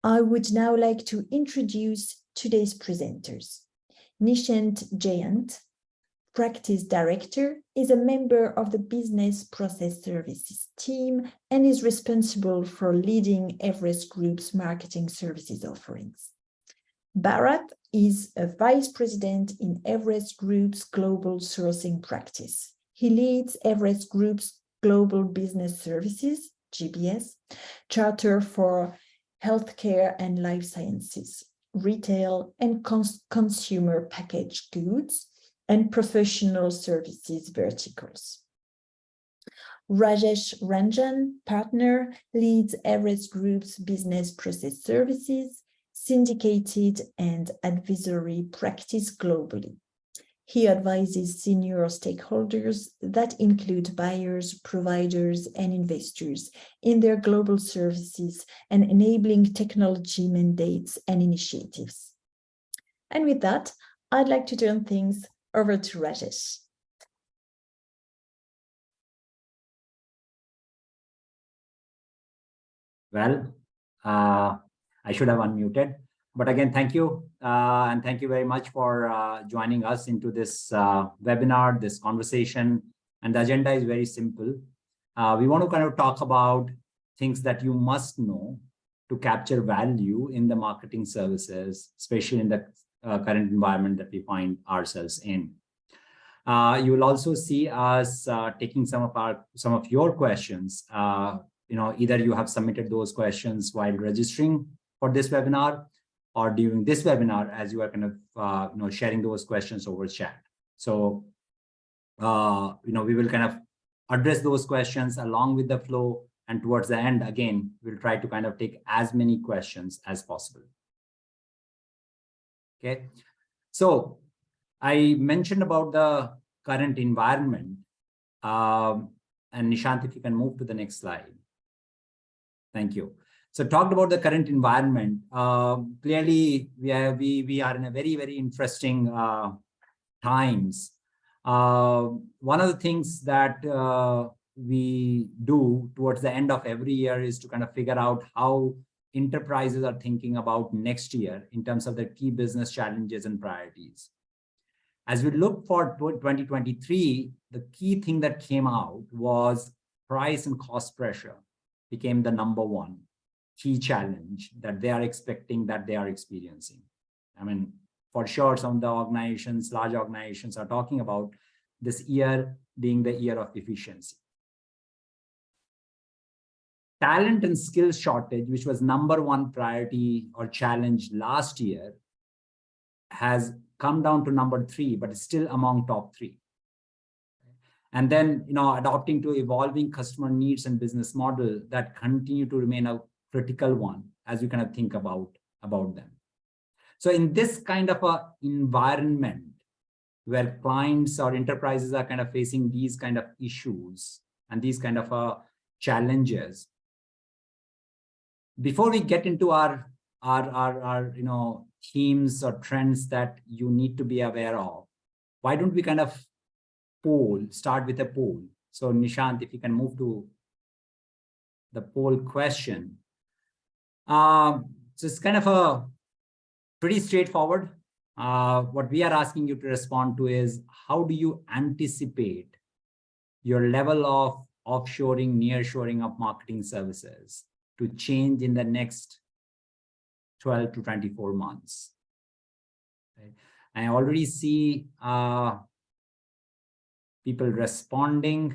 I would now like to introduce today's presenters. Nishant Jayant, Practice Director, is a member of the Business Process Services team and is responsible for leading Everest Group's marketing services offerings. Bharat is a Vice President in Everest Group's Global Sourcing Practice. He leads Everest Group's Global Business Services, GBS, Charter for Healthcare and Life Sciences, Retail and Consumer Packaged Goods, and Professional Services verticals. Rajesh Ranjan, partner, leads Everest Group's Business Process Services, syndicated and advisory practice globally. He advises senior stakeholders that include buyers, providers, and investors in their global services and enabling technology mandates and initiatives. And with that, I'd like to turn things over to Rajesh. Well, I should have unmuted. But again, thank you. And thank you very much for joining us into this webinar, this conversation. And the agenda is very simple. We want to kind of talk about things that you must know to capture value in the marketing services, especially in the current environment that we find ourselves in. You will also see us taking some of your questions. Either you have submitted those questions while registering for this webinar, or during this webinar as you are kind of sharing those questions over chat. So we will kind of address those questions along with the flow, and towards the end again we'll try to kind of take as many questions as possible. Okay, so I mentioned about the current environment, and Nishant, if you can move to the next slide. Thank you. So talked about the current environment. Clearly, we are in a very, very interesting times. One of the things that we do towards the end of every year is to kind of figure out how enterprises are thinking about next year in terms of their key business challenges and priorities. As we look for 2023, the key thing that came out was price and cost pressure became the #1 key challenge that they are expecting, that they are experiencing. I mean, for sure, some of the organizations, large organizations, are talking about this year being the year of efficiency. Talent and skills shortage, which was #1 priority or challenge last year, has come down to #3, but it's still among top 3. And then, adapting to evolving customer needs and business model that continue to remain a critical one as you kind of think about them. So in this kind of a environment where clients or enterprises are kind of facing these kind of issues and these kind of challenges, before we get into our themes or trends that you need to be aware of, why don't we kind of start with a poll? So Nishant, if you can move to the poll question. So it's kind of a pretty straightforward. What we are asking you to respond to is, how do you anticipate your level of offshoring, nearshoring of marketing services to change in the next 12 to 24 months? Okay. I already see people responding,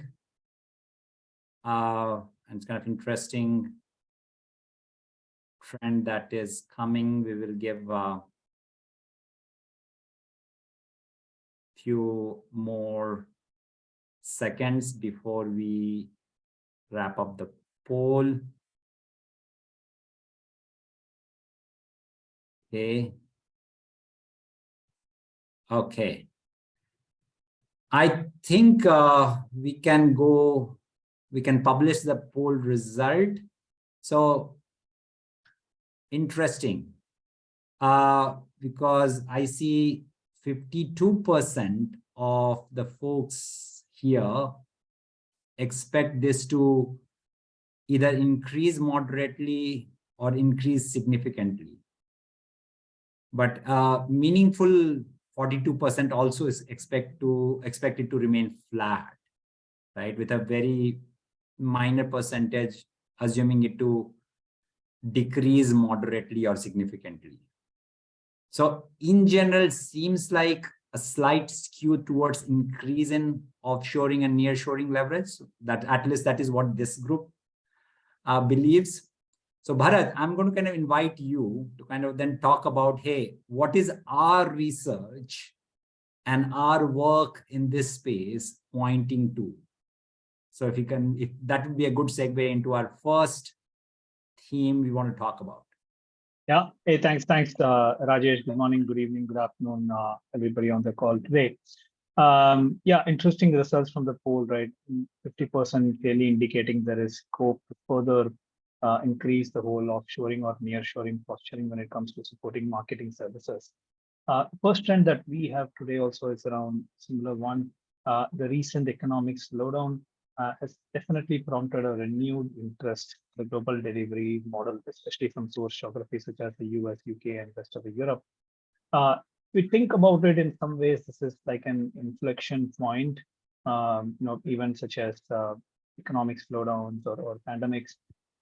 and it's kind of interesting trend that is coming. We will give a few more seconds before we wrap up the poll. Okay. I think we can publish the poll result. So interesting, because I see 52% of the folks here expect this to either increase moderately or increase significantly. But meaningful 42% also is expected to remain flat, right? With a very minor percentage assuming it to decrease moderately or significantly. So in general, seems like a slight skew towards increase in offshoring and nearshoring leverage. That at least that is what this group believes. So Bharat, I'm going to kind of invite you to kind of then talk about, hey, what is our research and our work in this space pointing to? So if that would be a good segue into our first theme we want to talk about. Yeah. Hey, thanks, Rajesh. Good morning, good evening, good afternoon, everybody on the call today. Yeah, interesting results from the poll, right? 50% clearly indicating there is scope to further increase the whole offshoring or nearshoring posturing when it comes to supporting marketing services. First trend that we have today also is around similar one. The recent economic slowdown has definitely prompted a renewed interest in the global delivery model, especially from source geographies such as the US, UK, and rest of the Europe. We think about it in some ways, this is like an inflection point, events such as economic slowdowns or pandemics.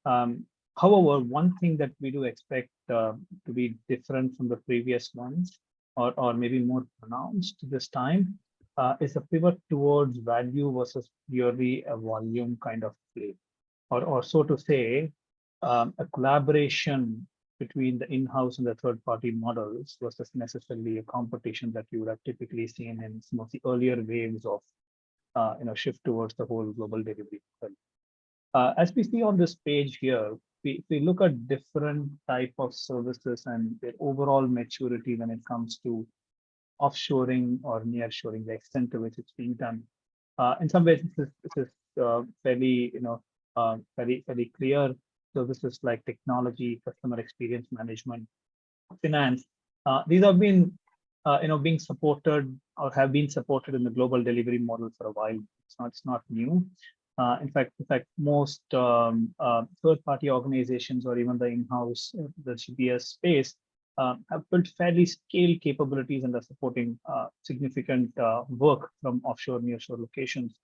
However, one thing that we do expect to be different from the previous ones, or maybe more pronounced this time, is a pivot towards value versus purely a volume kind of play, or so to say, a collaboration between the in-house and the third-party models versus necessarily a competition that you would have typically seen in some of the earlier waves of shift towards the whole global delivery model. As we see on this page here, we look at different type of services and their overall maturity when it comes to offshoring or nearshoring, the extent to which it's being done. In some ways, this is fairly, very clear. Services like technology, customer experience management, finance. These have been, being supported or have been supported in the global delivery model for a while. It's not new. In fact, most third-party organizations or even the in-house, the GBS space, have built fairly scaled capabilities and are supporting significant work from offshore, nearshore locations.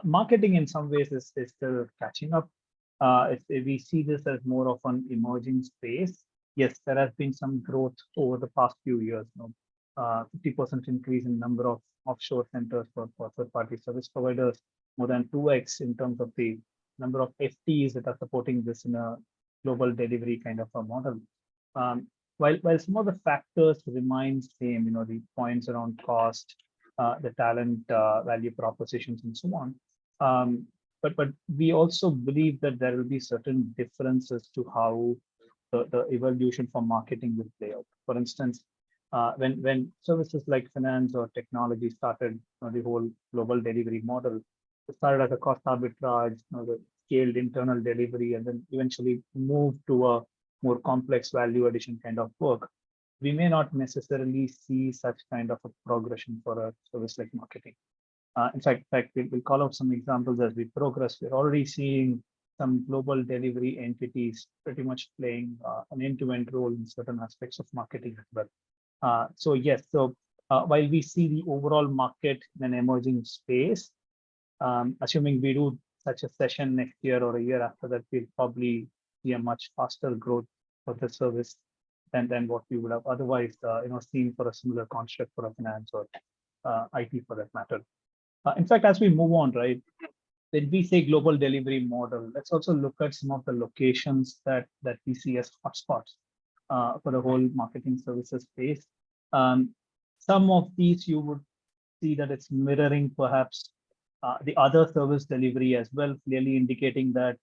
Marketing in some ways is still catching up. If we see this as more of an emerging space, yes, there has been some growth over the past few years. 50% increase in number of offshore centers for third-party service providers, more than 2x in terms of the number of FTEs that are supporting this in a global delivery kind of a model. While some of the factors remain same, the points around cost, the talent, value propositions, and so on. But we also believe that there will be certain differences to how the evolution for marketing will play out. For instance, when services like finance or technology started, the whole global delivery model, it started as a cost arbitrage, the scaled internal delivery, and then eventually moved to a more complex value addition kind of work. We may not necessarily see such kind of a progression for a service like marketing. In fact, we'll call out some examples as we progress. We're already seeing some global delivery entities pretty much playing an end-to-end role in certain aspects of marketing as well. So yes, while we see the overall market in an emerging space, assuming we do such a session next year or a year after that, we'll probably see a much faster growth for the service than what we would have otherwise, seen for a similar construct for a finance or IT for that matter. In fact, as we move on, right, when we say global delivery model, let's also look at some of the locations that we see as hotspots for the whole marketing services space. Some of these you would see that it's mirroring perhaps the other service delivery as well, clearly indicating that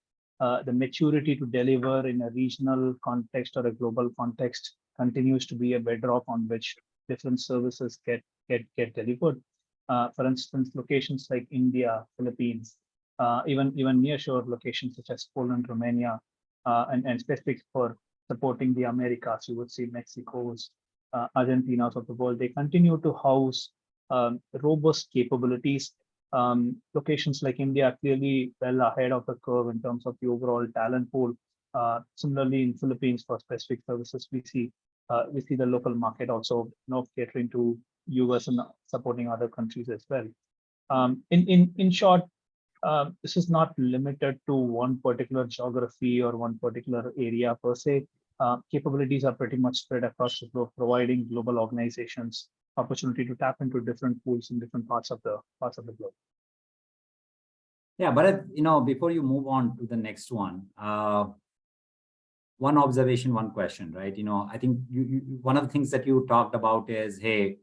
the maturity to deliver in a regional context or a global context continues to be a bedrock on which different services get delivered. For instance, locations like India, Philippines, even nearshore locations such as Poland, Romania, and specific for supporting the Americas, you would see Mexico's, Argentina's of the world. They continue to house robust capabilities. Locations like India are clearly well ahead of the curve in terms of the overall talent pool. Similarly, in Philippines for specific services, we see the local market also catering to US and supporting other countries as well. In short, this is not limited to one particular geography or one particular area per se. Capabilities are pretty much spread across the globe, providing global organizations opportunity to tap into different pools in different parts of the globe. Yeah, but before you move on to the next one, one observation, one question, right? I think one of the things that you talked about is, hey,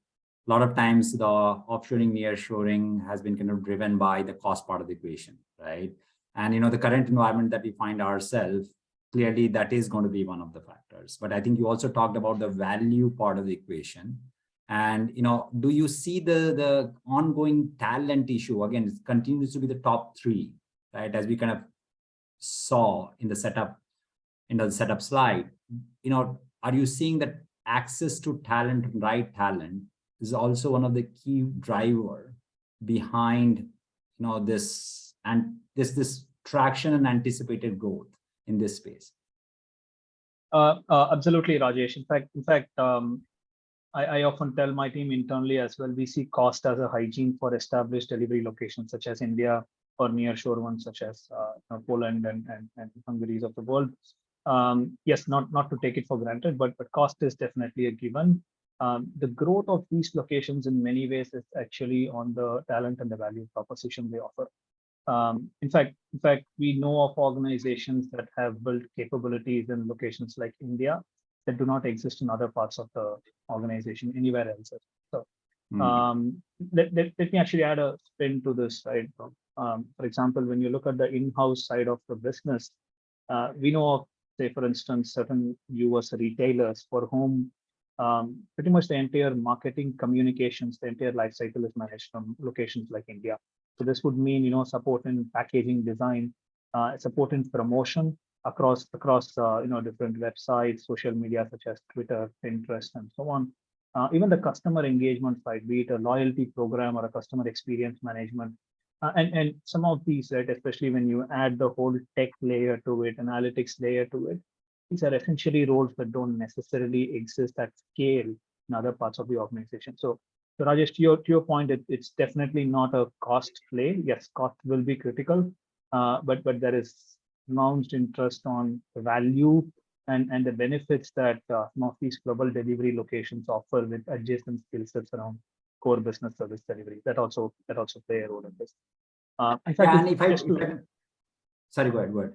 a lot of times the offshoring, nearshoring has been kind of driven by the cost part of the equation, right? And the current environment that we find ourselves, clearly that is going to be one of the factors. But I think you also talked about the value part of the equation. And do you see the ongoing talent issue? Again, it continues to be the top three, right? As we kind of saw in the setup slide. Are you seeing that access to talent, right talent, is also one of the key driver behind this traction and anticipated growth in this space? Absolutely, Rajesh. In fact, I often tell my team internally as well, we see cost as a hygiene for established delivery locations such as India or nearshore ones such as Poland and Hungary of the world. Yes, not to take it for granted, but cost is definitely a given. The growth of these locations in many ways is actually on the talent and the value proposition they offer. In fact, we know of organizations that have built capabilities in locations like India that do not exist in other parts of the organization anywhere else. So let me actually add a spin to this, right? For example, when you look at the in-house side of the business, we know of, say, for instance, certain US retailers for whom pretty much the entire marketing communications, the entire life cycle is managed from locations like India. So this would mean, support in packaging design, support in promotion across different websites, social media such as Twitter, Pinterest, and so on. Even the customer engagement side, be it a loyalty program or a customer experience management, and some of these, right, especially when you add the whole tech layer to it, analytics layer to it, these are essentially roles that don't necessarily exist at scale in other parts of the organization. So Rajesh, to your point, it's definitely not a cost play. Yes, cost will be critical, but there is pronounced interest on the value and the benefits that some of these global delivery locations offer with adjacent skill sets around core business service delivery. That also play a role in this. In fact, sorry, go ahead.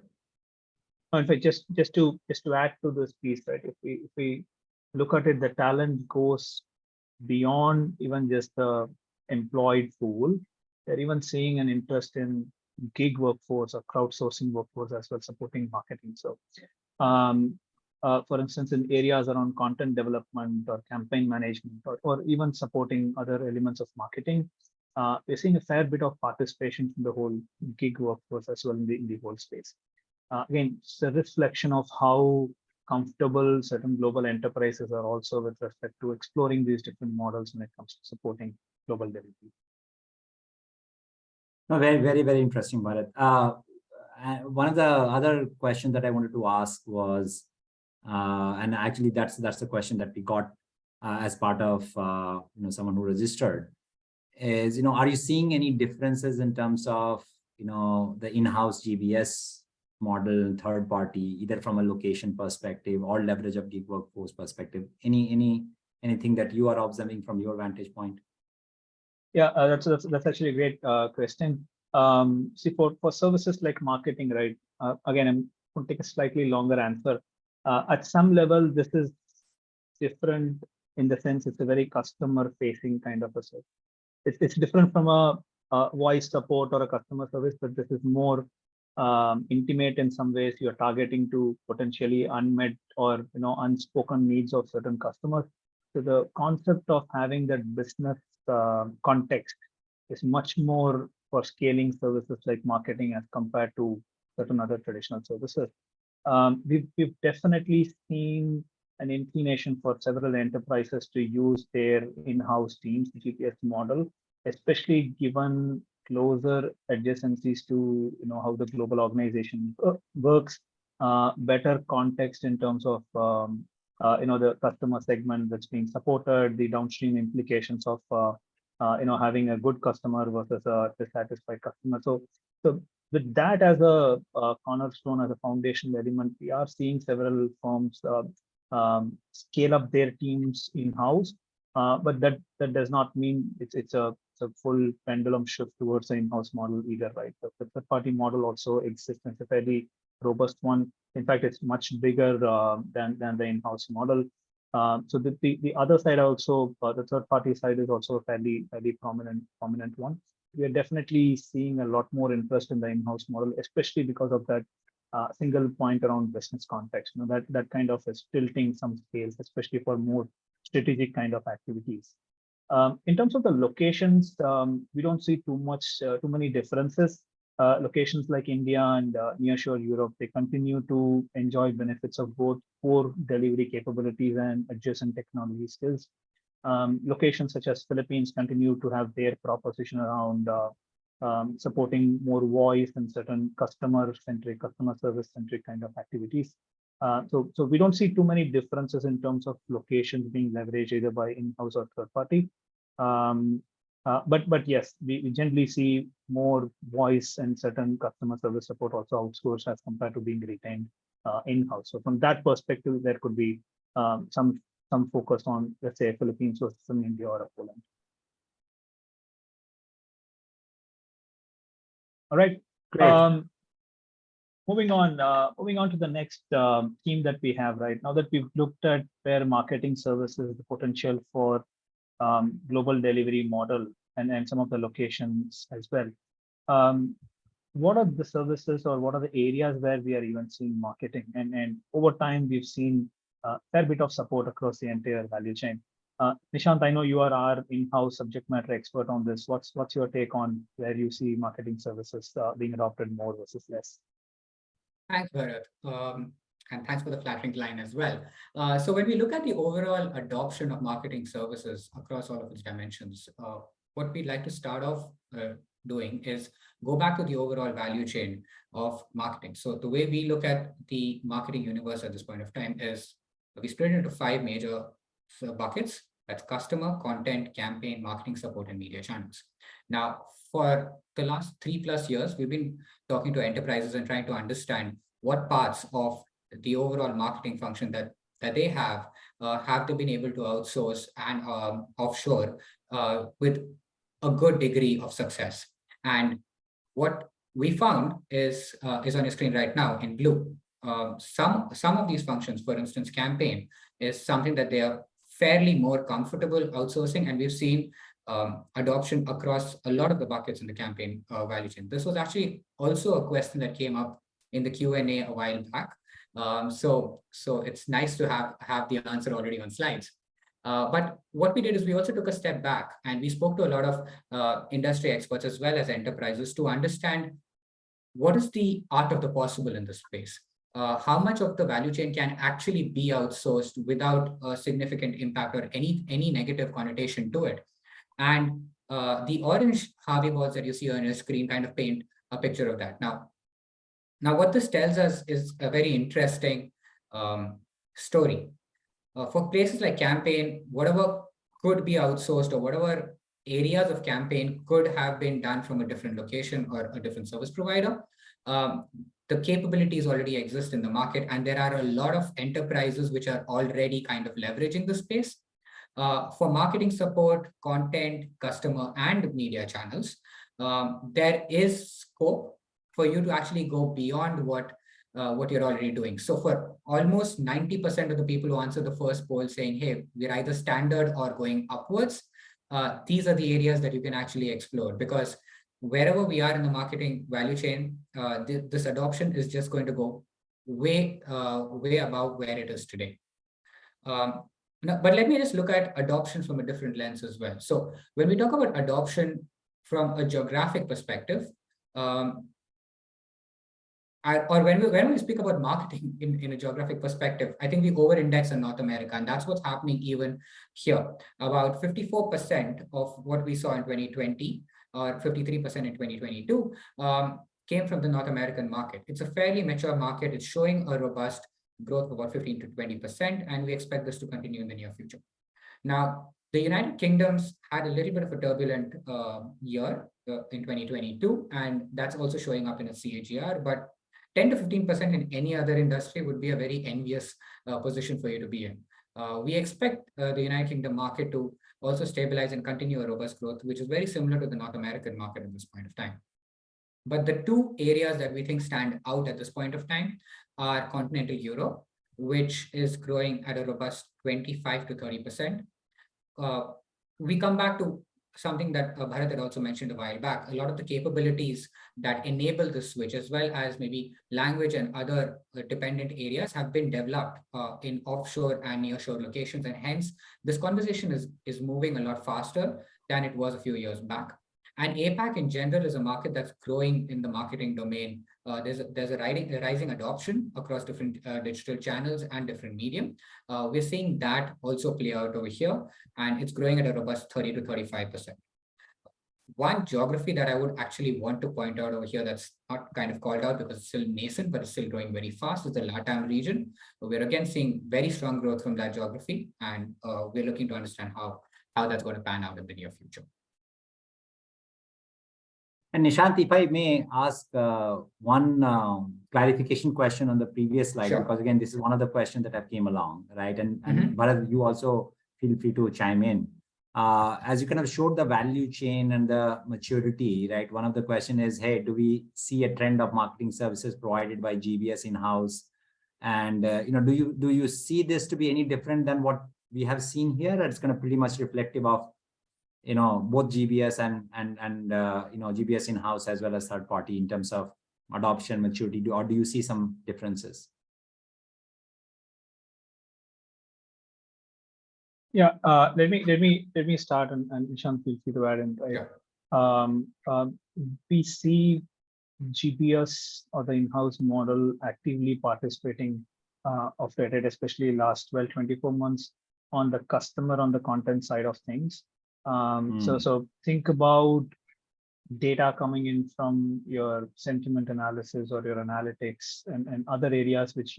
In fact, just to add to this piece, right? If we look at it, the talent goes beyond even just the employed pool. They're even seeing an interest in gig workforce or crowdsourcing workforce as well, supporting marketing. So, for instance, in areas around content development or campaign management, or even supporting other elements of marketing, we're seeing a fair bit of participation from the whole gig workforce as well in the whole space. Again, it's a reflection of how comfortable certain global enterprises are also with respect to exploring these different models when it comes to supporting global delivery. No, very, very, very interesting, Bharat. One of the other questions that I wanted to ask was, and actually that's the question that we got as part of someone who registered, is are you seeing any differences in terms of the in-house GBS model, third party, either from a location perspective or leverage of gig workforce perspective? Anything that you are observing from your vantage point? Yeah, that's actually a great question. See, for services like marketing, right? Again, I'm going to take a slightly longer answer. At some level, this is different in the sense it's a very customer-facing kind of a service. It's different from a voice support or a customer service, but this is more intimate in some ways. You're targeting to potentially unmet or unspoken needs of certain customers. So the concept of having that business context is much more for scaling services like marketing as compared to certain other traditional services. We've definitely seen an inclination for several enterprises to use their in-house teams GPS model, especially given closer adjacencies to how the global organization works, better context in terms of the customer segment that's being supported, the downstream implications of having a good customer versus a dissatisfied customer. So with that as a cornerstone, as a foundational element, we are seeing several firms scale up their teams in-house, but that does not mean it's a full pendulum shift towards an in-house model either, right? The third-party model also exists, and it's a fairly robust one. In fact, it's much bigger than the in-house model. So the other side also, the third-party side is also a fairly prominent one. We are definitely seeing a lot more interest in the in-house model, especially because of that single point around business context. That kind of is tilting some scales, especially for more strategic kind of activities. In terms of the locations, we don't see too many differences. Locations like India and nearshore Europe, they continue to enjoy benefits of both core delivery capabilities and adjacent technology skills. Locations such as Philippines continue to have their proposition around supporting more voice and certain customer service-centric kind of activities. So we don't see too many differences in terms of locations being leveraged either by in-house or third party. But yes, we generally see more voice and certain customer service support also outsourced as compared to being retained in-house. So from that perspective, there could be some focus on, let's say, Philippines versus India or Poland. All right. Great. Moving on to the next theme that we have, right? Now that we've looked at where marketing services, the potential for global delivery model and some of the locations as well. What are the services or what are the areas where we are even seeing marketing? And over time, we've seen a fair bit of support across the entire value chain. Nishant, I know you are our in-house subject matter expert on this. What's your take on where you see marketing services being adopted more versus less? Thanks, Bharat. And thanks for the flattering line as well. So when we look at the overall adoption of marketing services across all of its dimensions, what we'd like to start off doing is go back to the overall value chain of marketing. So the way we look at the marketing universe at this point of time is we split it into 5 major buckets. That's customer, content, campaign, marketing support, and media channels. Now, for the last 3+ years, we've been talking to enterprises and trying to understand what parts of the overall marketing function that they have they been able to outsource and offshore with a good degree of success. And what we found is on your screen right now in blue. Some of these functions, for instance, campaign, is something that they are fairly more comfortable outsourcing, and we've seen adoption across a lot of the buckets in the campaign value chain. This was actually also a question that came up in the Q&A a while back. So it's nice to have the answer already on slides. But what we did is we also took a step back and we spoke to a lot of industry experts as well as enterprises to understand what is the art of the possible in this space. How much of the value chain can actually be outsourced without a significant impact or any negative connotation to it. And the orange Harvey balls that you see on your screen kind of paint a picture of that. Now what this tells us is a very interesting story. For places like campaign, whatever could be outsourced or whatever areas of campaign could have been done from a different location or a different service provider, the capabilities already exist in the market, and there are a lot of enterprises which are already kind of leveraging the space. For marketing support, content, customer, and media channels, there is scope for you to actually go beyond what you're already doing. So for almost 90% of the people who answer the first poll saying, hey, we're either standard or going upwards, these are the areas that you can actually explore, because wherever we are in the marketing value chain, this adoption is just going to go way above where it is today. But let me just look at adoption from a different lens as well. So when we talk about adoption from a geographic perspective, or when we speak about marketing in a geographic perspective, I think we over-index in North America, and that's what's happening even here. About 54% of what we saw in 2020, or 53% in 2022, came from the North American market. It's a fairly mature market. It's showing a robust growth of about 15 to 20%, and we expect this to continue in the near future. Now, the United Kingdom's had a little bit of a turbulent year in 2022, and that's also showing up in its CAGR, but 10 to 15% in any other industry would be a very envious position for you to be in. We expect the United Kingdom market to also stabilize and continue a robust growth, which is very similar to the North American market at this point of time. But the two areas that we think stand out at this point of time are continental Europe, which is growing at a robust 25 to 30%. We come back to something that Bharat had also mentioned a while back. A lot of the capabilities that enable the switch, as well as maybe language and other dependent areas, have been developed in offshore and nearshore locations. And hence, this conversation is moving a lot faster than it was a few years back. And APAC in general is a market that's growing in the marketing domain. There's a rising adoption across different digital channels and different medium. We're seeing that also play out over here, and it's growing at a robust 30 to 35%. One geography that I would actually want to point out over here that's not kind of called out because it's still nascent, but it's still growing very fast, is the LATAM region. We're again seeing very strong growth from that geography, and we're looking to understand how that's going to pan out in the near future. And Nishant, if I may ask one clarification question on the previous slide, Sure. Because again, this is one of the questions that have came along, right? And Bharat, you also feel free to chime in. As you kind of showed the value chain and the maturity, right? One of the question is, hey, do we see a trend of marketing services provided by GBS in-house? And do you see this to be any different than what we have seen here? It's kind of pretty much reflective of both GBS and GBS in-house as well as third party in terms of adoption, maturity, or do you see some differences? Yeah, let me start, and Nishant, feel free to add in. Right? We see GBS or the in-house model actively participating of Reddit, especially last 12-24 months on the customer, on the content side of things. So think about data coming in from your sentiment analysis or your analytics and other areas which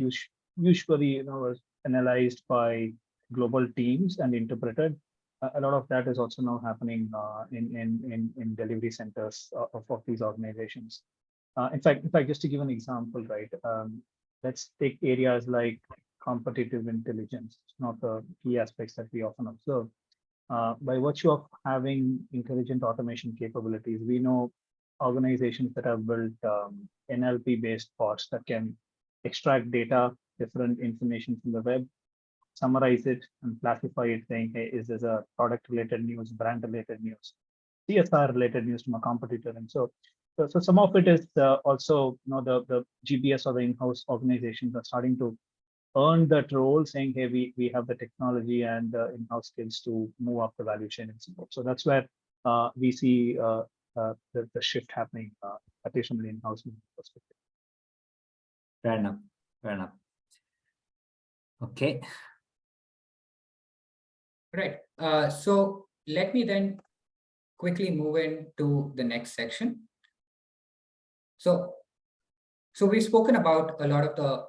usually was analyzed by global teams and interpreted. A lot of that is also now happening in delivery centers of these organizations. In fact, just to give an example, right? Let's take areas like competitive intelligence. It's not the key aspects that we often observe. By virtue of having intelligent automation capabilities, we know organizations that have built NLP-based bots that can extract data, different information from the web, summarize it and classify it, saying, hey, is this a product-related news, brand-related news, CSR-related news from a competitor? And so some of it is also, the GBS or the in-house organizations are starting to earn that role, saying, hey, we have the technology and the in-house skills to move up the value chain and support. So that's where we see the shift happening, at least from the in-house perspective. Fair enough. Okay. Right. So let me then quickly move into the next section. So we've spoken about a lot of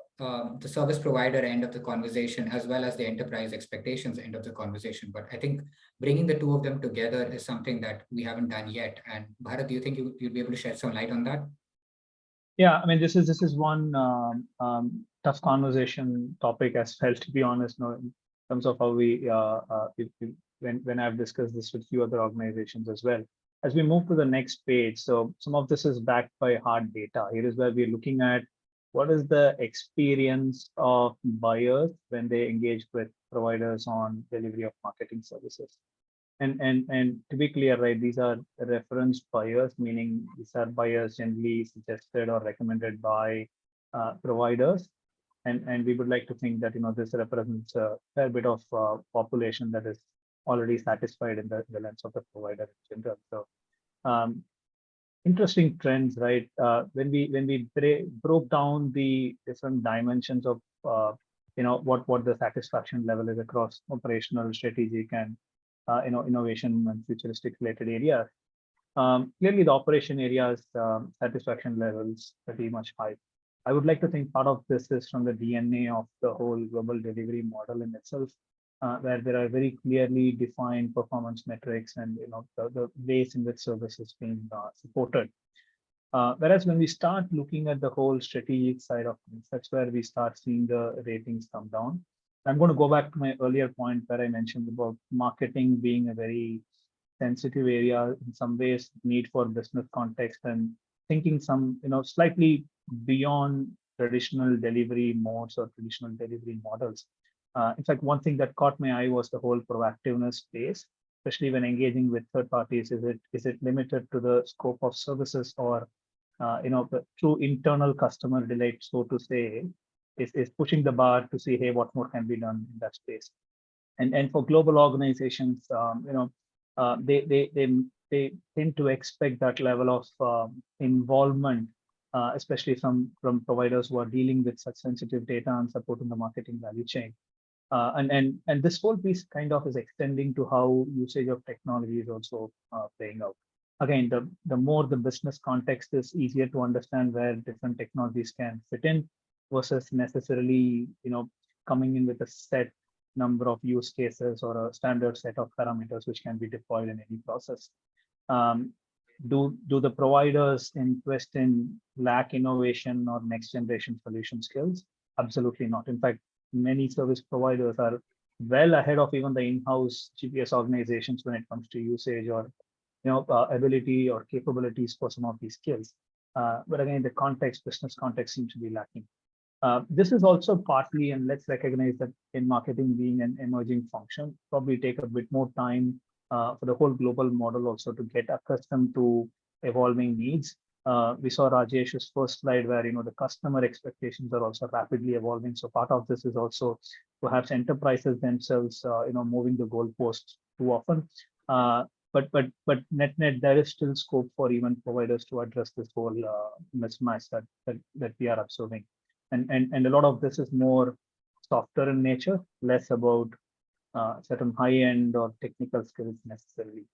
the service provider end of the conversation, as well as the enterprise expectations end of the conversation. But I think bringing the two of them together is something that we haven't done yet. And Bharat, do you think you'd be able to shed some light on that? Yeah, I mean, this is one tough conversation topic, as felt, to be honest, in terms of how when I've discussed this with a few other organizations as well. As we move to the next page, so some of this is backed by hard data. Here is where we're looking at what is the experience of buyers when they engage with providers on delivery of marketing services. And to be clear, right, these are referenced buyers, meaning these are buyers generally suggested or recommended by providers. And we would like to think that this represents a fair bit of population that is already satisfied in the lens of the provider in general. So interesting trends, right? When we broke down the different dimensions of what the satisfaction level is across operational, strategic, and innovation and futuristic related areas, Clearly, the operation areas satisfaction levels pretty much high. I would like to think part of this is from the DNA of the whole global delivery model in itself, where there are very clearly defined performance metrics and the ways in which service is being supported. Whereas when we start looking at the whole strategic side of things, that's where we start seeing the ratings come down. I'm going to go back to my earlier point where I mentioned about marketing being a very sensitive area, in some ways need for business context and thinking some, slightly beyond traditional delivery modes or traditional delivery models. In fact, one thing that caught my eye was the whole proactiveness space, especially when engaging with third parties. Is it limited to the scope of services, or the true internal customer delight, so to say, is pushing the bar to see, hey, what more can be done in that space? And for global organizations, they tend to expect that level of involvement, especially from providers who are dealing with such sensitive data and supporting the marketing value chain. And this whole piece kind of is extending to how usage of technology is also playing out. Again, the more the business context is easier to understand where different technologies can fit in versus necessarily, coming in with a set number of use cases or a standard set of parameters which can be deployed in any process. Do the providers in question lack innovation or next generation solution skills? Absolutely not. In fact, many service providers are well ahead of even the in-house GPS organizations when it comes to usage or ability or capabilities for some of these skills. But again, the business context seems to be lacking. This is also partly, and let's recognize that in marketing being an emerging function, probably take a bit more time for the whole global model also to get accustomed to evolving needs. We saw Rajesh's first slide where the customer expectations are also rapidly evolving. So part of this is also perhaps enterprises themselves, moving the goalposts too often. But net there is still scope for even providers to address this whole mismatch that we are observing. And a lot of this is more softer in nature, less about certain high-end or technical skills necessarily.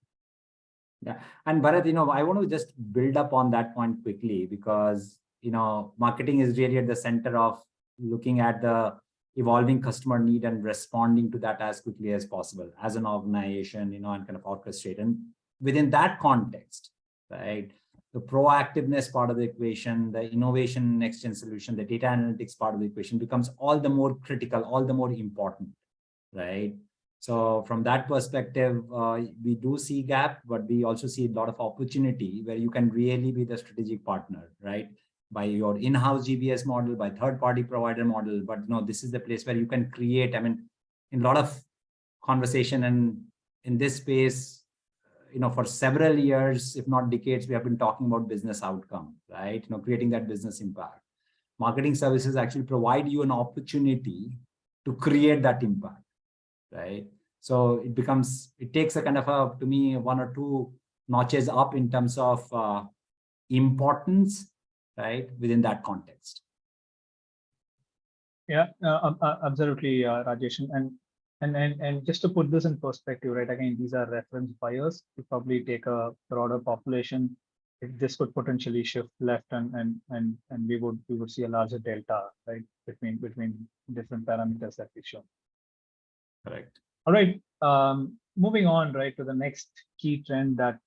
Yeah, and Bharat, I want to just build up on that point quickly because marketing is really at the center of looking at the evolving customer need and responding to that as quickly as possible as an organization, and kind of orchestrate. And within that context, right, the proactiveness part of the equation, the innovation next-gen solution, the data analytics part of the equation becomes all the more critical, all the more important, right? So from that perspective, we do see gap, but we also see a lot of opportunity where you can really be the strategic partner, right? By your in-house GBS model, by third-party provider model. But this is the place where you can create, in a lot of conversation and in this space, for several years, if not decades, we have been talking about business outcome, right? Creating that business impact. Marketing services actually provide you an opportunity to create that impact, right? So it takes a kind of to me, one or two notches up in terms of importance, right, within that context. Yeah, absolutely, Rajesh. And just to put this in perspective, right? Again, these are reference buyers. To probably take a broader population, this could potentially shift left, and we would see a larger delta, right, between different parameters that we show. Correct. All right. Moving on, right, to the next key trend that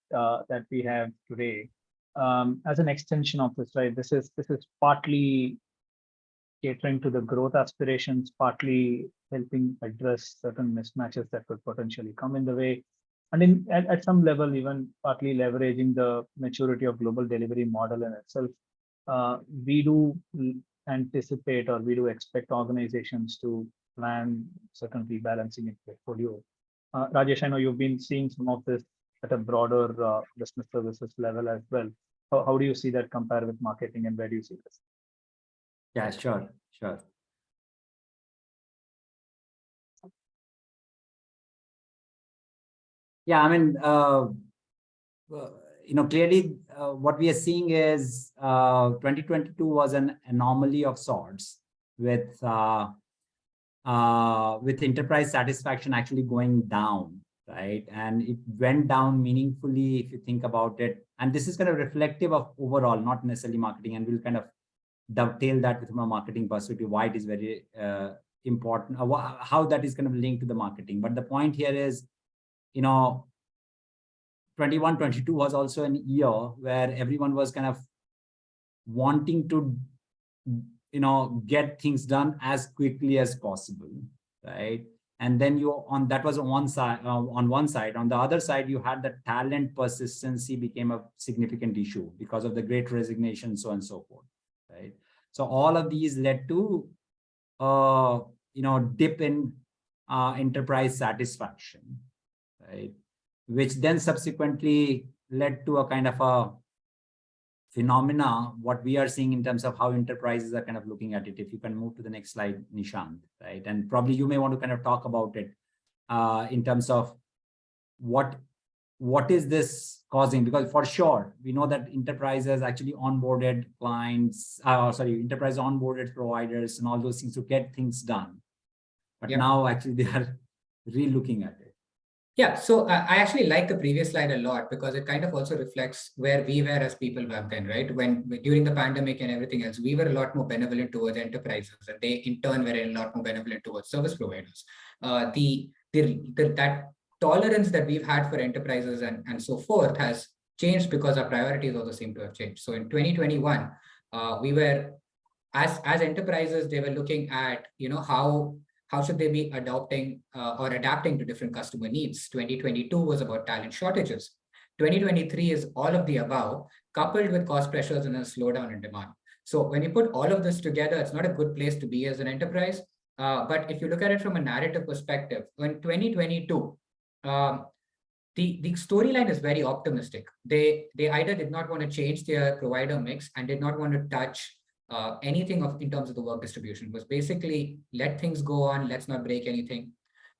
we have today. As an extension of this, right, this is partly catering to the growth aspirations, partly helping address certain mismatches that could potentially come in the way, and at some level even partly leveraging the maturity of global delivery model in itself. We do anticipate, or we do expect organizations to plan certain rebalancing in portfolio. Rajesh, I know you've been seeing some of this at a broader business services level as well. How do you see that compare with marketing, and where do you see this? Yeah, sure. Yeah, clearly what we are seeing is 2022 was an anomaly of sorts with enterprise satisfaction actually going down right? And it went down meaningfully if you think about it. And this is kind of reflective of overall, not necessarily marketing. And we'll kind of dovetail that with my marketing perspective, why it is very important, how that is kind of linked to the marketing. But the point here is, 21, 22 was also an year where everyone was kind of wanting to, get things done as quickly as possible, right? And then that was on one side. On the other side, you had the talent persistency became a significant issue because of the Great Resignation, so on and so forth, right? So all of these led to, dip in enterprise satisfaction, right? Which then subsequently led to a kind of a phenomena, what we are seeing in terms of how enterprises are kind of looking at it. If you can move to the next slide, Nishant, right? And probably you may want to kind of talk about it in terms of what is this causing? Because for sure, we know that enterprises actually onboarded clients, enterprise onboarded providers and all those things to get things done. But now actually they are re-looking at it. Yeah, so I actually like the previous slide a lot because it kind of also reflects where we were as people back then, right? When during the pandemic and everything else, we were a lot more benevolent towards enterprises, and they in turn were a lot more benevolent towards service providers. That tolerance that we've had for enterprises and so forth has changed because our priorities also seem to have changed. So in 2021, we were as enterprises, they were looking at how should they be adopting or adapting to different customer needs. 2022 was about talent shortages. 2023 is all of the above, coupled with cost pressures and a slowdown in demand. So when you put all of this together, it's not a good place to be as an enterprise. But if you look at it from a narrative perspective, in 2022, the storyline is very optimistic. They either did not want to change their provider mix and did not want to touch anything in terms of the work distribution. It was basically let things go on, let's not break anything.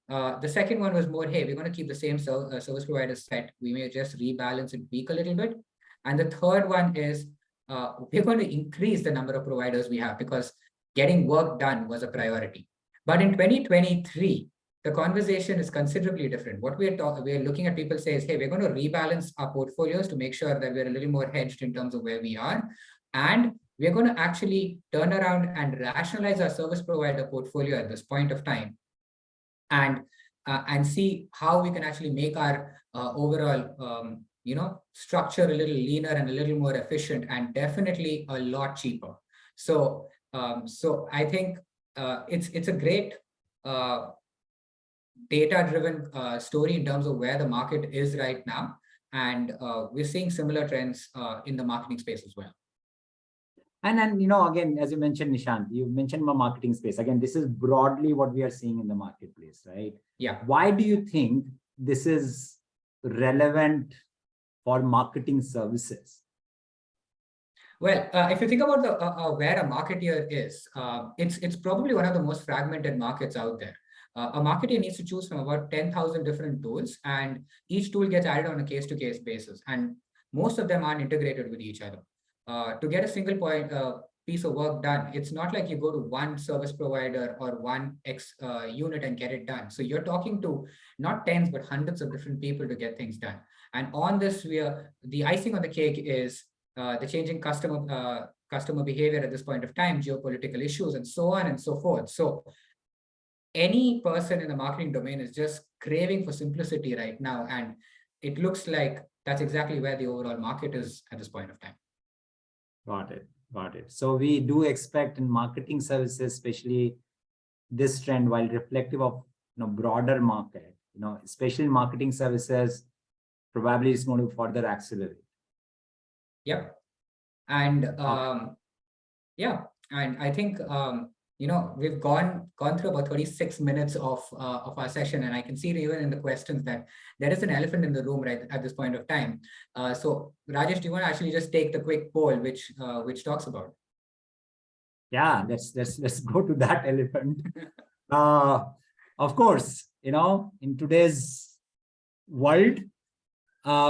The second one was more, hey, we're going to keep the same service provider set. We may just rebalance and tweak a little bit. And the third one is we're going to increase the number of providers we have because getting work done was a priority. But in 2023, the conversation is considerably different. What we are looking at people say is, hey, we're going to rebalance our portfolios to make sure that we're a little more hedged in terms of where we are. And we're going to actually turn around and rationalize our service provider portfolio at this point of time and see how we can actually make our overall structure a little leaner and a little more efficient and definitely a lot cheaper. So I think it's a great data-driven story in terms of where the market is right now. And we're seeing similar trends in the marketing space as well. And then, again, as you mentioned, Nishant, you mentioned my marketing space. Again, this is broadly what we are seeing in the marketplace, right? Yeah. Why do you think this is relevant for marketing services? Well, if you think about where a marketeer is, it's probably one of the most fragmented markets out there. A marketer needs to choose from about 10,000 different tools, and each tool gets added on a case-to-case basis, and most of them aren't integrated with each other. To get a single piece of work done, it's not like you go to one service provider or one unit and get it done. So you're talking to not tens, but hundreds of different people to get things done. And on this, the icing on the cake is the changing customer behavior at this point of time, geopolitical issues, and so on and so forth. So any person in the marketing domain is just craving for simplicity right now. And it looks like that's exactly where the overall market is at this point of time. Got it. So we do expect in marketing services, especially this trend, while reflective of broader market, especially marketing services, probably is going to further accelerate. Yep. And and I think we've gone through about 36 minutes of our session, and I can see even in the questions that there is an elephant in the room right at this point of time. So Rajesh, do you want to actually just take the quick poll which talks about? Yeah, let's go to that elephant. Of course, in today's world,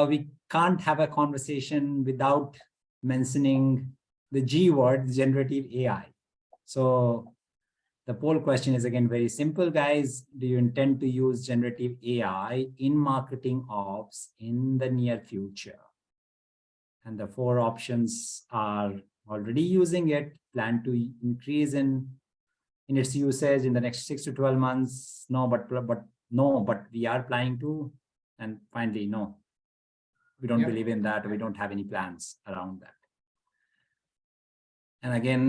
we can't have a conversation without mentioning the G word, generative AI. So the poll question is again very simple, guys. Do you intend to use generative AI in marketing ops in the near future? And the 4 options are already using it, plan to increase in its usage in the next 6 to 12 months. No, but we are planning to. And finally, no, we don't believe in that. We don't have any plans around that. And again,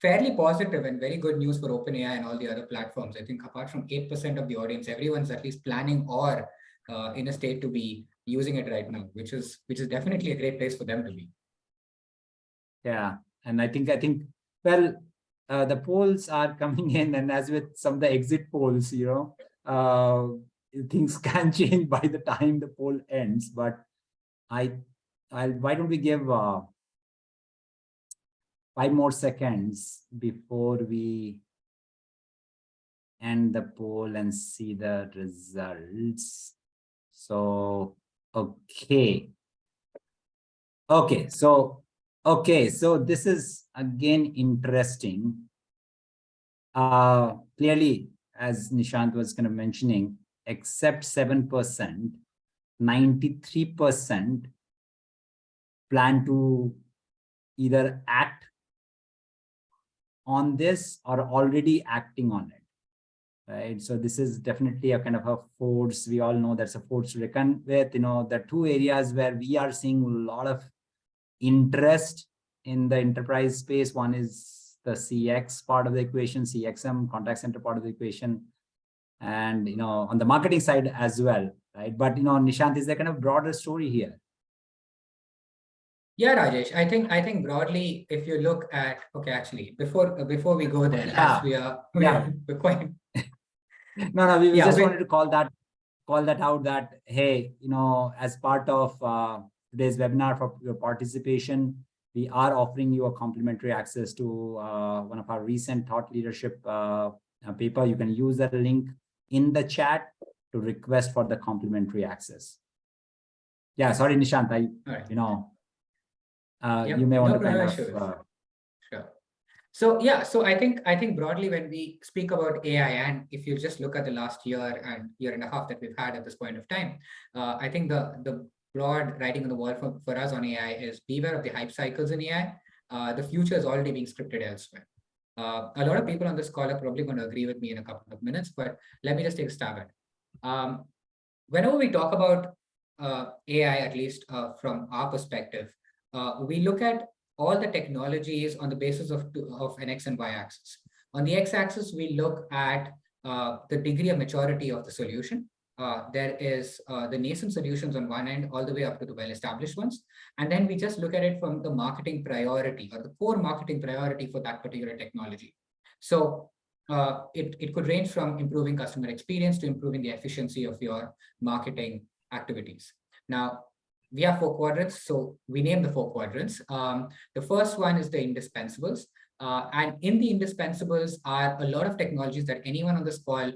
fairly positive and very good news for OpenAI and all the other platforms. I think apart from 8% of the audience, everyone's at least planning or in a state to be using it right now, which is definitely a great place for them to be. Yeah, and I think well, the polls are coming in, and as with some of the exit polls, things can change by the time the poll ends. But why don't we give 5 more seconds before we end the poll and see the results. So, okay, so this is again interesting. Clearly, as Nishant was kind of mentioning, except 7%, 93% plan to either act on this or already acting on it, right? So this is definitely a kind of a force. We all know that's a force to reckon with. The 2 areas where we are seeing a lot of interest in the enterprise space. One is the CX part of the equation, CXM, contact center part of the equation, and on the marketing side as well, right? But Nishant, is there kind of broader story here? Yeah, Rajesh, I think broadly, if you look at, actually, before we go there, as we're quite. No, we just wanted to call that out that, hey, as part of today's webinar, for your participation, we are offering you a complimentary access to one of our recent thought leadership paper. You can use that link in the chat to request for the complimentary access. Yeah, sorry, Nishant, you may want to kind of sure. So I think broadly, when we speak about AI, and if you just look at the last year and year and a half that we've had at this point of time, I think the broad writing on the wall for us on AI is beware of the hype cycles in AI. The future is already being scripted elsewhere. A lot of people on this call are probably going to agree with me in a couple of minutes, but let me just take a stab at it. Whenever we talk about AI, at least from our perspective, we look at all the technologies on the basis of an X and Y axis. On the X axis, we look at the degree of maturity of the solution. There is the nascent solutions on one end, all the way up to the well-established ones. And then we just look at it from the marketing priority or the core marketing priority for that particular technology. So it could range from improving customer experience to improving the efficiency of your marketing activities. Now, we have 4 quadrants, so we name the 4 quadrants. The first one is the indispensables. And in the indispensables are a lot of technologies that anyone on this call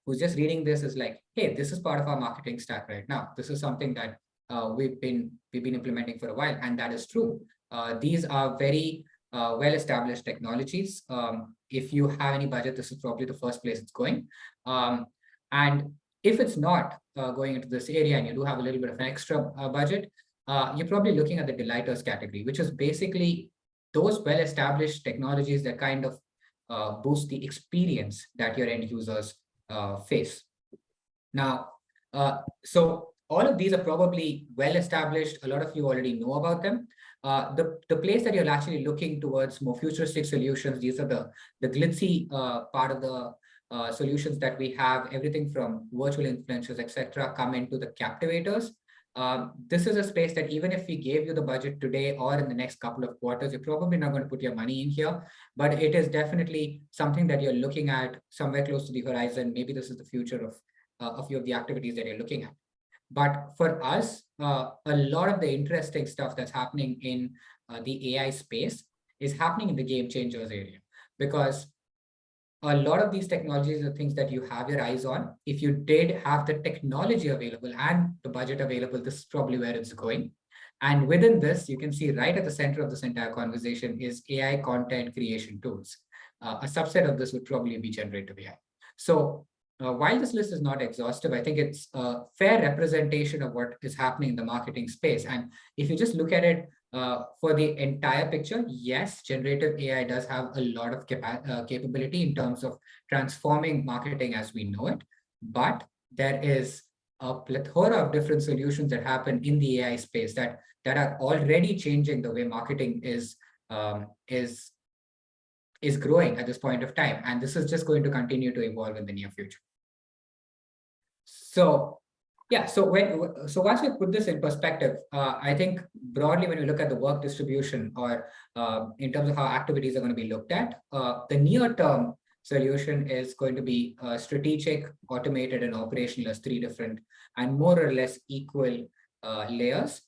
who's just reading this is like, hey, this is part of our marketing stack right now. This is something that we've been implementing for a while, and that is true. These are very well-established technologies. If you have any budget, this is probably the first place it's going. And if it's not going into this area and you do have a little bit of an extra budget, you're probably looking at the delighters category, which is basically those well-established technologies that kind of boost the experience that your end users face. Now, so all of these are probably well-established. A lot of you already know about them. The place that you're actually looking towards more futuristic solutions, these are the glitzy part of the solutions that we have. Everything from virtual influencers, etc., come into the captivators. This is a space that even if we gave you the budget today or in the next couple of quarters, you're probably not going to put your money in here, but it is definitely something that you're looking at somewhere close to the horizon. Maybe this is the future of a few of the activities that you're looking at. But for us, a lot of the interesting stuff that's happening in the AI space is happening in the game changers area, because a lot of these technologies are things that you have your eyes on. If you did have the technology available and the budget available, this is probably where it's going. And within this, you can see right at the center of this entire conversation is AI content creation tools. A subset of this would probably be generative AI. So while this list is not exhaustive, I think it's a fair representation of what is happening in the marketing space. And if you just look at it for the entire picture, yes, generative AI does have a lot of capability in terms of transforming marketing as we know it. But there is a plethora of different solutions that happen in the AI space that are already changing the way marketing is growing at this point of time. And this is just going to continue to evolve in the near future. So yeah, so once we put this in perspective, I think broadly when we look at the work distribution or in terms of how activities are going to be looked at, the near-term solution is going to be strategic, automated, and operational as three different and more or less equal layers.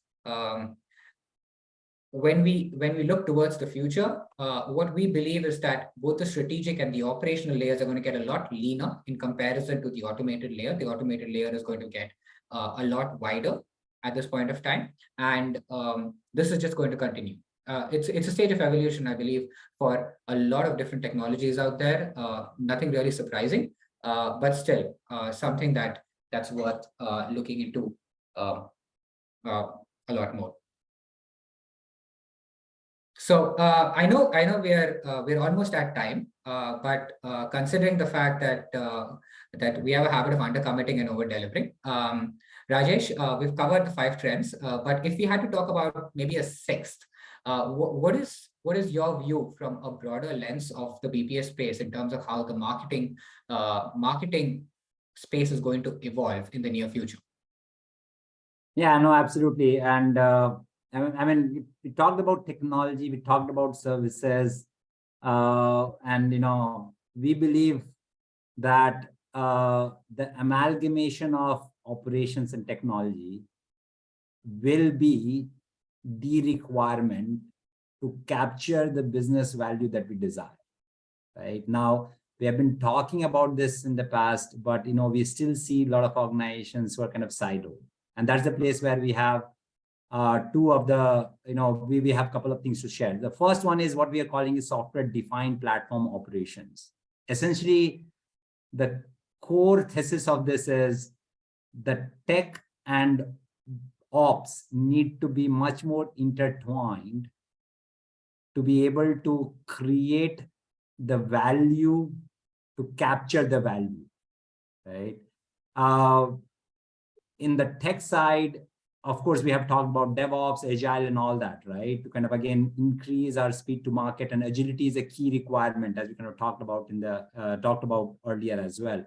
When we look towards the future, what we believe is that both the strategic and the operational layers are going to get a lot leaner in comparison to the automated layer. The automated layer is going to get a lot wider at this point of time, and this is just going to continue. It's a stage of evolution, I believe, for a lot of different technologies out there. Nothing really surprising, but still something that's worth looking into a lot more. So I know we're almost at time, but considering the fact that that we have a habit of undercommitting and over-delivering, Rajesh, we've covered the 5 trends, but if we had to talk about maybe a 6th, what is your view from a broader lens of the BPS space in terms of how the marketing space is going to evolve in the near future? Yeah, no, absolutely. And I mean, we talked about technology, we talked about services, and we believe that the amalgamation of operations and technology will be the requirement to capture the business value that we desire. Right now, we have been talking about this in the past, but we still see a lot of organizations who are kind of siloed, and that's the place where we have two of the, we have a couple of things to share. The first one is what we are calling is software-defined platform operations. Essentially, the core thesis of this is that tech and ops need to be much more intertwined to be able to create the value, to capture the value, right? In the tech side, of course, we have talked about DevOps, Agile, and all that, right? To kind of, again, increase our speed to market, and agility is a key requirement, as we kind of talked about earlier as well.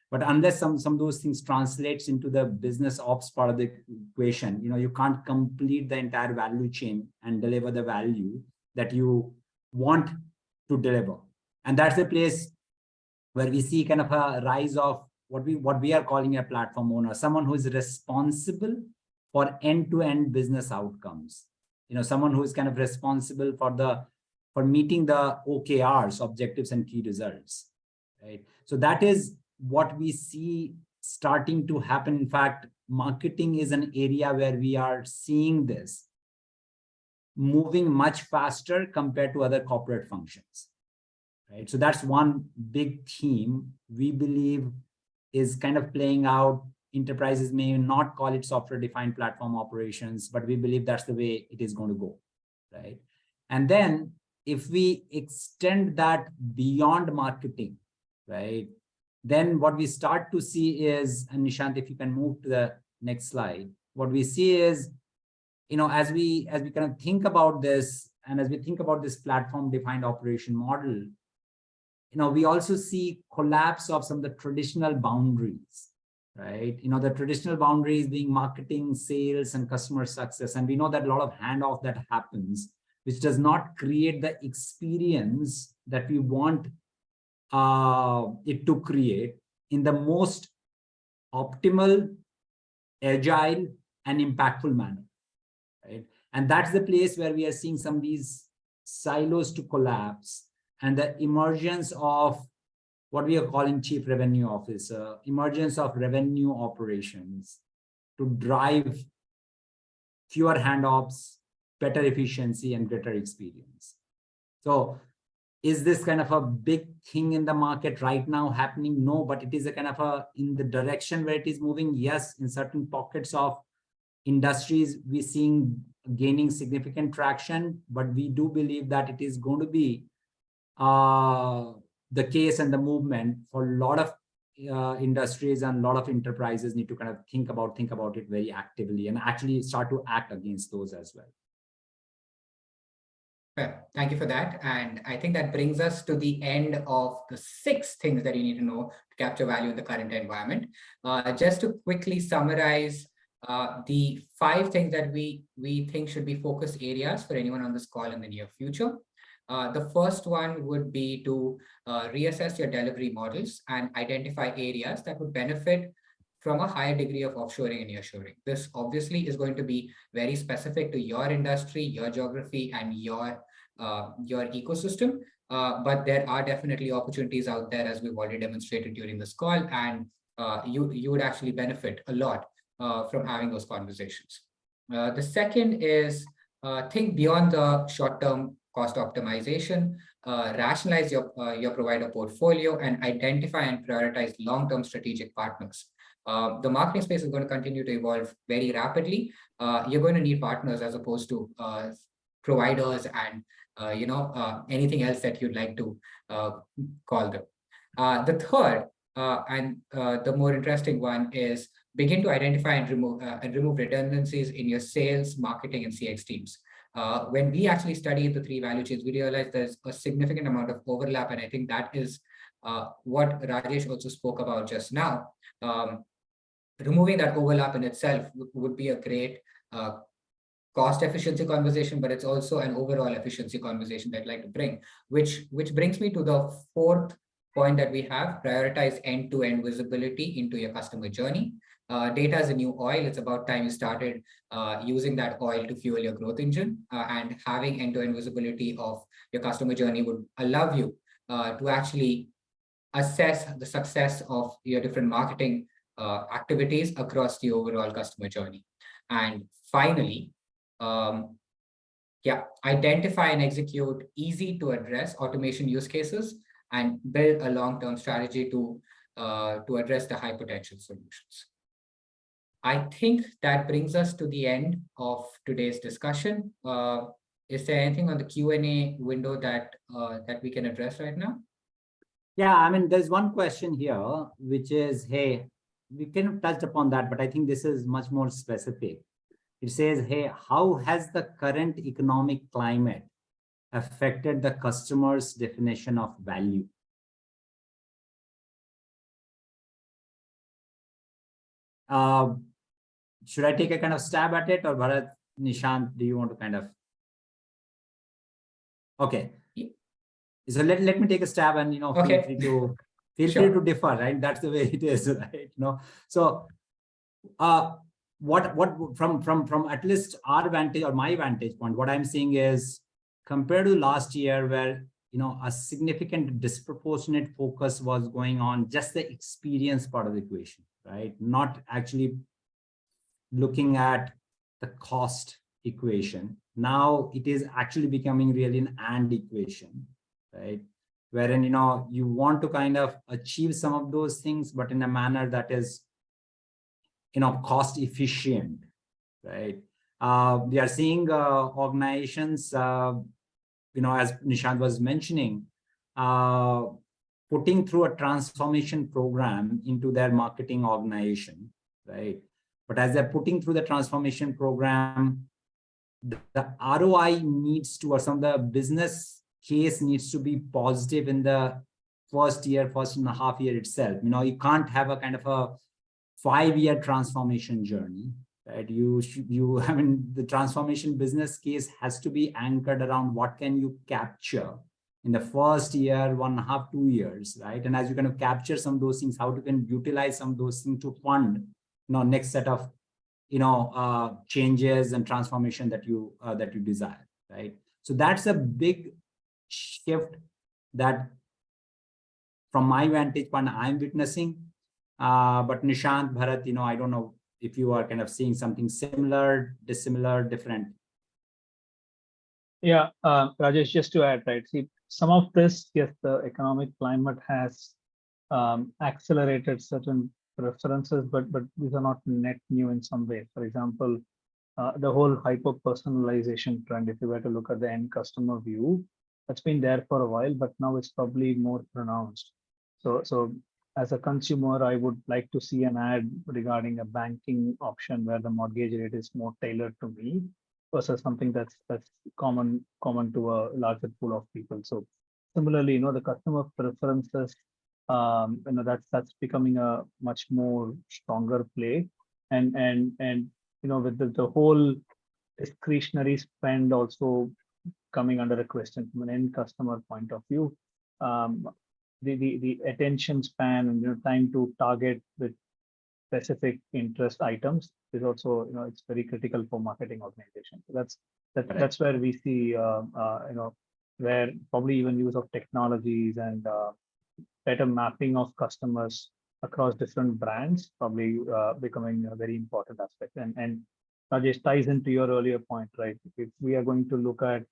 But unless some of those things translates into the business ops part of the equation, you can't complete the entire value chain and deliver the value that you want to deliver. And that's the place where we see kind of a rise of what we are calling a platform owner, someone who is responsible for end-to-end business outcomes. Someone who is kind of responsible for meeting the OKRs, objectives and key results, right? So that is what we see starting to happen. In fact, marketing is an area where we are seeing this moving much faster compared to other corporate functions, right? So that's one big theme we believe is kind of playing out. Enterprises may not call it software-defined platform operations, but we believe that's the way it is going to go, right? And then if we extend that beyond marketing, right, then what we start to see is, and Nishant, if you can move to the next slide, what we see is, as we kind of think about this, and as we think about this platform-defined operation model, we also see collapse of some of the traditional boundaries, right? The traditional boundaries being marketing, sales, and customer success. And we know that a lot of handoff that happens, which does not create the experience that we want it to create in the most optimal, agile, and impactful manner, right? And that's the place where we are seeing some of these silos to collapse, and the emergence of what we are calling chief revenue officer, emergence of revenue operations to drive fewer handoffs, better efficiency, and greater experience. So is this kind of a big thing in the market right now happening? No, but it is a kind of a in the direction where it is moving. Yes, in certain pockets of industries, we're seeing gaining significant traction, but we do believe that it is going to be the case and the movement for a lot of industries, and a lot of enterprises need to kind of think about it very actively and actually start to act against those as well. Well, thank you for that. And I think that brings us to the end of the 6 things that you need to know to capture value in the current environment. Just to quickly summarize the 5 things that we think should be focus areas for anyone on this call in the near future. The first one would be to reassess your delivery models and identify areas that would benefit from a higher degree of offshoring and nearshoring. This obviously is going to be very specific to your industry, your geography, and your ecosystem. But there are definitely opportunities out there, as we've already demonstrated during this call, and you would actually benefit a lot from having those conversations. The second is think beyond the short-term cost optimization, rationalize your provider portfolio, and identify and prioritize long-term strategic partners. The marketing space is going to continue to evolve very rapidly. You're going to need partners as opposed to providers and anything else that you'd like to call them. The third and the more interesting one is begin to identify and remove redundancies in your sales, marketing, and CX teams. When we actually studied the 3 value chains, we realized there's a significant amount of overlap, and I think that is what Rajesh also spoke about just now. Removing that overlap in itself would be a great cost efficiency conversation, but it's also an overall efficiency conversation that I'd like to bring, which brings me to the 4th point that we have: prioritize end-to-end visibility into your customer journey. Data is a new oil. It's about time you started using that oil to fuel your growth engine, and having end-to-end visibility of your customer journey would allow you to actually assess the success of your different marketing activities across the overall customer journey. And finally, identify and execute easy to address automation use cases and build a long-term strategy to address the high potential solutions. I think that brings us to the end of today's discussion. Is there anything on the Q&A window that we can address right now? Yeah, I mean, there's one question here, which is, hey, we kind of touched upon that, but I think this is much more specific. It says, hey, how has the current economic climate affected the customer's definition of value? Should I take a kind of stab at it, or Bharat, Nishant, do you want to kind of? Okay. So let me take a stab, and feel free to free to differ, right? That's the way it is, right? So what from at least our vantage or my vantage point, what I'm seeing is, compared to last year, where a significant disproportionate focus was going on just the experience part of the equation, right? Not actually looking at the cost equation. Now it is actually becoming really an and equation, right? Wherein, you want to kind of achieve some of those things, but in a manner that is, cost efficient, right? We are seeing organizations, as Nishant was mentioning, putting through a transformation program into their marketing organization, right? But as they're putting through the transformation program, the ROI needs to, or some of the business case needs to be positive in the first and a half year itself. You can't have a kind of a 5-year transformation journey, right? The transformation business case has to be anchored around what can you capture in the first year, 1.5, 2 years, right? And as you kind of capture some of those things, how to can utilize some of those things to fund, next set of, changes and transformation that you desire, right? So that's a big shift that, from my vantage point, I'm witnessing. But Nishant, Bharat, I don't know if you are kind of seeing something similar, dissimilar, different. Yeah, Rajesh, just to add, right? See, some of this, yes, the economic climate has accelerated certain preferences, but these are not net new in some way. For example, the whole hyper personalization trend, if you were to look at the end customer view, that's been there for a while, but now it's probably more pronounced. So as a consumer, I would like to see an ad regarding a banking option where the mortgage rate is more tailored to me versus something that's common to a larger pool of people. So similarly, the customer preferences, that's becoming a much more stronger play, and with the whole discretionary spend also coming under a question from an end customer point of view. The attention span and time to target with specific interest items is also, it's very critical for marketing organizations. So that's where we see where probably even use of technologies and better mapping of customers across different brands probably becoming a very important aspect. And Rajesh, ties into your earlier point, right? If we are going to look at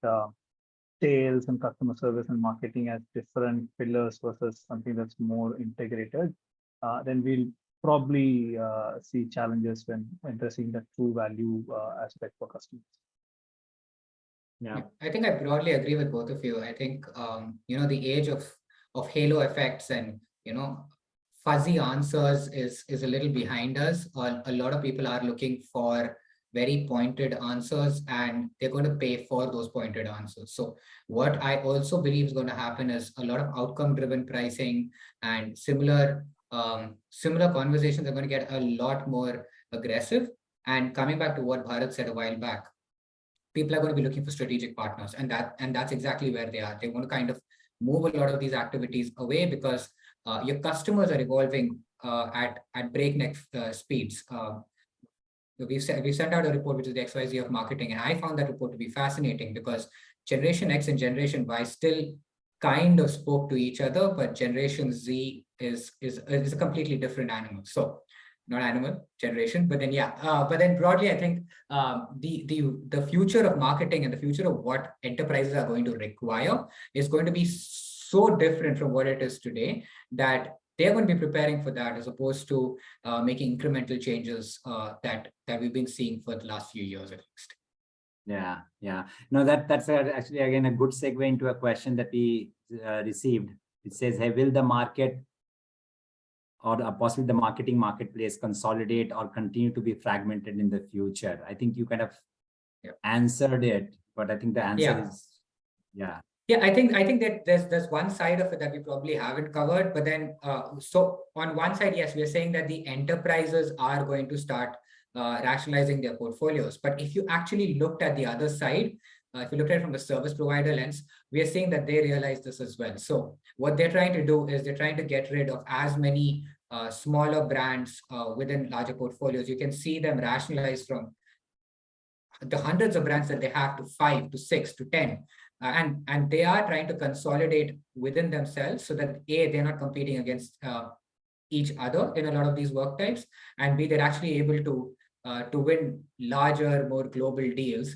sales and customer service and marketing as different pillars versus something that's more integrated, then we'll probably see challenges when addressing the true value aspect for customers. Yeah, I think I broadly agree with both of you. I think the age of halo effects and fuzzy answers is a little behind us. A lot of people are looking for very pointed answers, and they're going to pay for those pointed answers. So what I also believe is going to happen is a lot of outcome driven pricing and similar conversations are going to get a lot more aggressive. And coming back to what Bharat said a while back, people are going to be looking for strategic partners, and that's exactly where they are. They want to kind of move a lot of these activities away because your customers are evolving at breakneck speeds. We sent out a report, which is the XYZ of marketing, and I found that report to be fascinating because Generation X and Generation Y still kind of spoke to each other, but Generation Z is a completely different animal. So not animal, generation, but then but then broadly, I think the future of marketing and the future of what enterprises are going to require is going to be so different from what it is today that they're going to be preparing for that as opposed to making incremental changes that we've been seeing for the last few years at least. Yeah. No, that's actually again a good segue into a question that we received. It says, "Hey, will the market or possibly the marketing marketplace consolidate or continue to be fragmented in the future?" I think you kind of answered it, but I think the answer is Yeah, I think that there's one side of it that we probably haven't covered, but then so on one side, yes, we are saying that the enterprises are going to start rationalizing their portfolios. But if you actually looked at the other side, if you look at it from the service provider lens, we are seeing that they realize this as well. So what they're trying to do is they're trying to get rid of as many smaller brands within larger portfolios. You can see them rationalize from the hundreds of brands that they have to 5 to 6 to 10. And they are trying to consolidate within themselves so that A, they're not competing against each other in a lot of these work types, and B, they're actually able to win larger, more global deals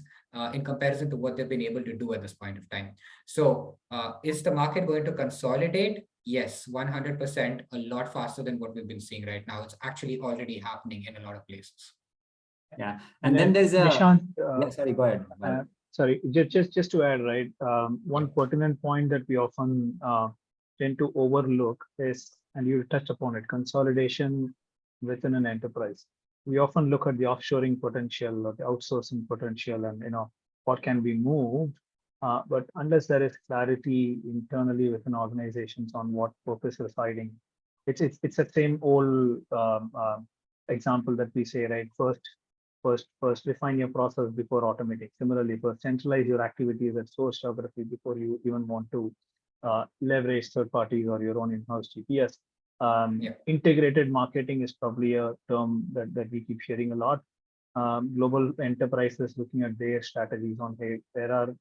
in comparison to what they've been able to do at this point of time. So is the market going to consolidate? Yes, 100%, a lot faster than what we've been seeing right now. It's actually already happening in a lot of places. Yeah, and then there's a Nishant, sorry, go ahead. Sorry, just to add, right? One pertinent point that we often tend to overlook is, and you touched upon it, consolidation within an enterprise. We often look at the offshoring potential or the outsourcing potential, and what can be moved. But unless there is clarity internally within organizations on what purpose is residing, it's the same old example that we say, right? First refine your process before automating. Similarly, first centralize your activities at source geography before you even want to leverage third parties or your own in-house GPS. Integrated marketing is probably a term that we keep sharing a lot. Global enterprises looking at their strategies on, hey, there are,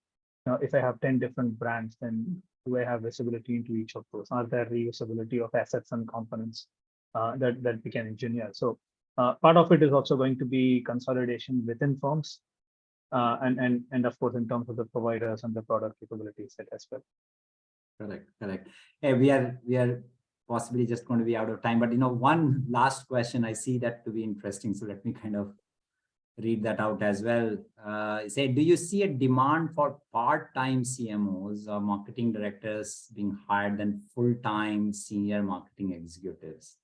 if I have 10 different brands, then do I have visibility into each of those? Are there reusability of assets and components that we can engineer? So Part of it is also going to be consolidation within firms, and of course in terms of the providers and the product capability set as well. Correct. Hey, we are possibly just going to be out of time, but one last question I see that to be interesting. So let me kind of read that out as well. Say, do you see a demand for part-time CMOs or marketing directors being hired than full-time senior marketing executives?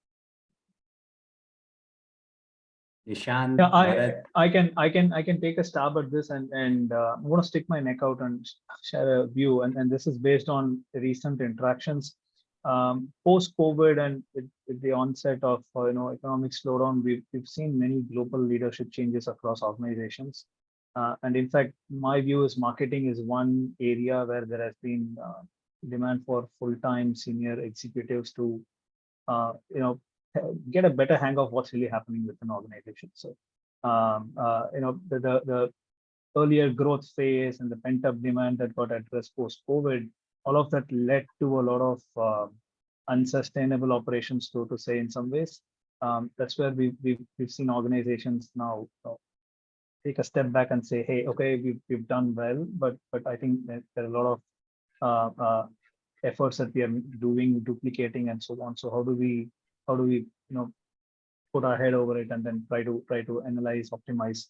Ishan, Yeah, I can take a stab at this, and I'm going to stick my neck out and share a view, and this is based on recent interactions. Post COVID and with the onset of economic slowdown, we've seen many global leadership changes across organizations, and in fact, my view is marketing is one area where there has been demand for full-time senior executives to get a better hang of what's really happening with an organization. So, the earlier growth phase and the pent-up demand that got addressed post-COVID, all of that led to a lot of unsustainable operations, so to say, in some ways. That's where we've seen organizations now take a step back and say, hey, okay, we've done well, but I think that there are a lot of efforts that we are doing, duplicating, and so on. So how do we put our head over it and then try to analyze, optimize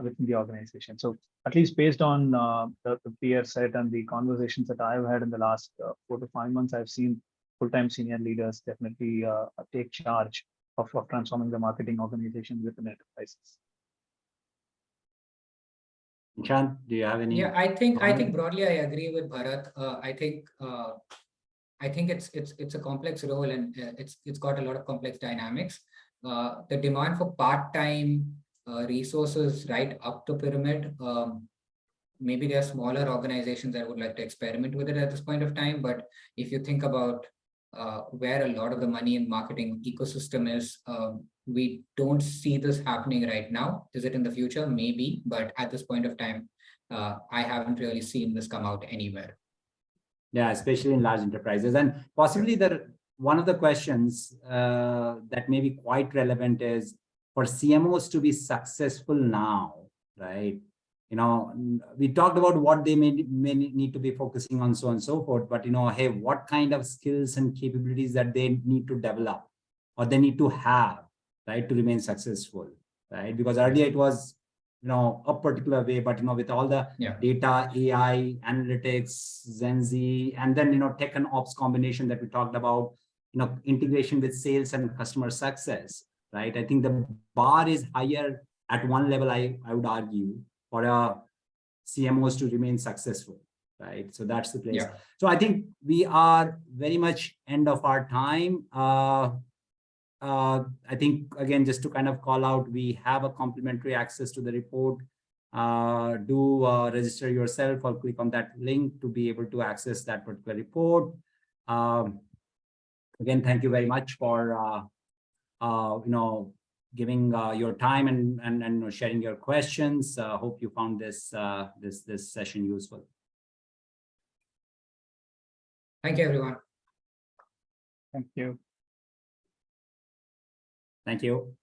within the organization? So at least based on the peer set and the conversations that I've had in the last 4 to 5 months, I've seen full-time senior leaders definitely take charge of transforming the marketing organization within enterprises. Ishan, do you have any? Yeah, I think broadly I agree with Bharat. I think it's a complex role, and it's got a lot of complex dynamics. The demand for part-time resources right up the pyramid. Maybe there are smaller organizations that would like to experiment with it at this point of time. But if you think about where a lot of the money in marketing ecosystem is, we don't see this happening right now. Is it in the future? Maybe, but at this point of time, I haven't really seen this come out anywhere. Yeah, especially in large enterprises. And possibly one of the questions that may be quite relevant is for CMOs to be successful now, right? We talked about what they may need to be focusing on, so on and so forth, but hey, what kind of skills and capabilities that they need to develop or they need to have, right, to remain successful, right? Because earlier it was a particular way, but with all the data, AI, analytics, Gen Z, and then tech and ops combination that we talked about, integration with sales and customer success, right? I think the bar is higher at one level, I would argue, for CMOs to remain successful, right? So that's the place. Yeah. So I think we are very much end of our time. I think, again, just to kind of call out, we have a complimentary access to the report. Do register yourself or click on that link to be able to access that particular report. Again, thank you very much for giving your time and sharing your questions. Hope you found this session useful. Thank you, everyone. Thank you. Thank you.